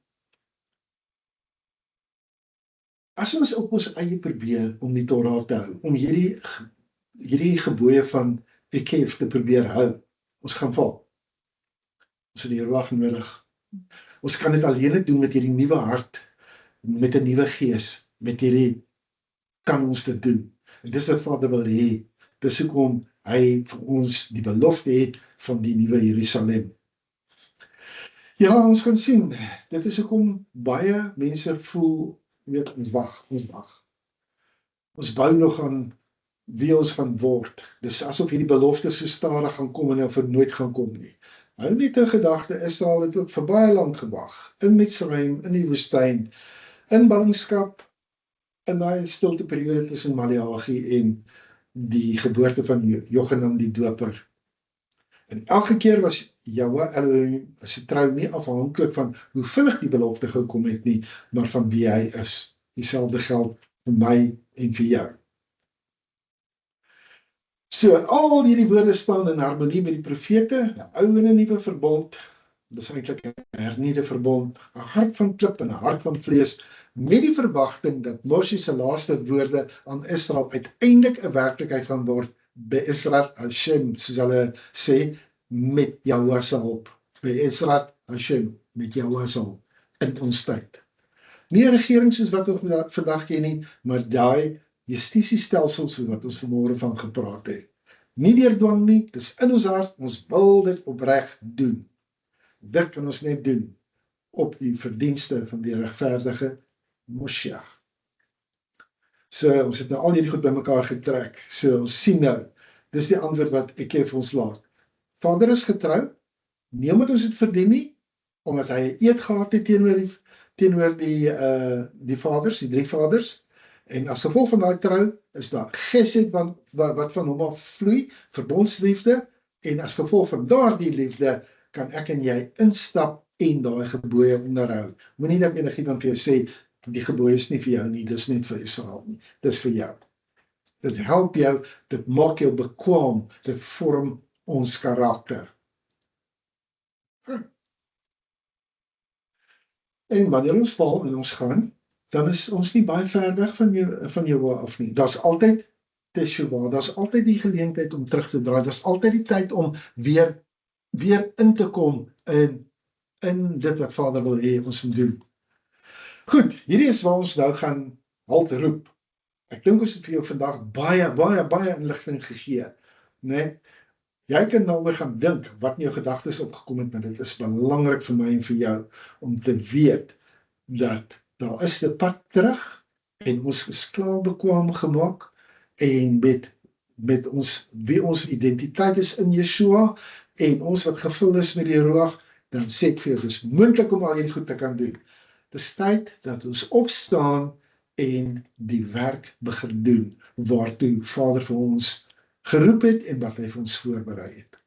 As ons op ons eie probeer om die Torah te hou, om hierdie gebooie van Ekef te probeer hou, ons gaan val. Ons het die Ruach nodig. Ons kan dit alleen doen met hierdie nuwe hart, met 'n nuwe gees, met hierdie kan ons dit doen. En dis wat Vader wil hê. Dis hoekom hy vir ons die belofte het van die nuwe Jerusalem. Ja, ons kan sien, dit is hoekom baie mense voel, weet, ons wag. Ons bou nog aan wie ons gaan word. Dis asof hierdie belofte so stadig gaan kom en nou vir nooit gaan kom nie. Hou net in gedagte, Israel het ook vir baie lank gewag, in Mitzrayim, in die woestyn, in ballingskap, in daai stilteperiode tussen Maleagi en die geboorte van Jochanan die Doper. En elke keer was Jahwe Elohim se trou nie afhanklik van hoe vinnig die belofte gekom het nie, maar van wie hy is. Dieselfde geld vir my en vir jou. So, al hierdie woorde staan in harmonie met die profete, 'n ou en 'n nuwe verbond. Dis eintlik 'n hernieude verbond, 'n hart van klip en 'n hart van vlees, met die verwagting dat Moshe se laaste woorde aan Israel uiteindelik 'n werklikheid gaan word, Be'ezrat Hashem, soos hulle sê, met Jahwe se hulp. Be'ezrat Hashem, met Jahwe se hulp, in ons tyd. Nie 'n regering soos wat ons vandag ken nie, maar daai justisiestelsels wat ons vanmôre van gepraat het. Nie deur dwang nie, dis in ons hart, ons wil dit opreg doen. Dit kan ons net doen op die verdienste van die regverdige Moshiach. So, ons het nou al hierdie goed bymekaar getrek. So, ons sien nou, dis die antwoord wat Ekef vir ons laat. Vader is getrou, nie omdat ons het verdien nie, omdat hy 'n eed gehad het teenoor die vaders, die 3 vaders, en as gevolg van daai trou, is daar gesed wat van hom af vloei, verbondsliefde, en as gevolg van daardie liefde, kan ek en jy instap en daai gebooie onderhou. Moenie dat enigiemand vir jou sê, Die gebooie is nie vir jou nie, dis nie vir Israel nie, dis vir jou. Dit help jou, dit maak jou bekwaam, dit vorm ons karakter. En wanneer ons val en ons gaan, dan is ons nie baie ver weg van jou af nie. Daar's altyd Teshuvah, daar's altyd die geleentheid om terug te draai, daar's altyd die tyd om weer in te kom in dit wat Vader wil hê ons moet doen. Goed, hierdie is waar ons nou gaan halt roep. Ek dink ons het vir jou vandag baie inligting gegee, né? Jy kan daaroor gaan dink wat in jou gedagtes opgekom het, maar dit is belangrik vir my en vir jou om te weet dat daar is 'n pad terug en ons is klaar bekwaam gemaak en met ons wie ons identiteit is in Yeshua en ons wat gevul is met die Ruach, dan sê ek vir jou, dis moontlik om al hierdie goed te kan doen. Dis tyd dat ons opstaan en die werk begin doen waartoe Vader vir ons geroep het en wat hy vir ons voorberei het.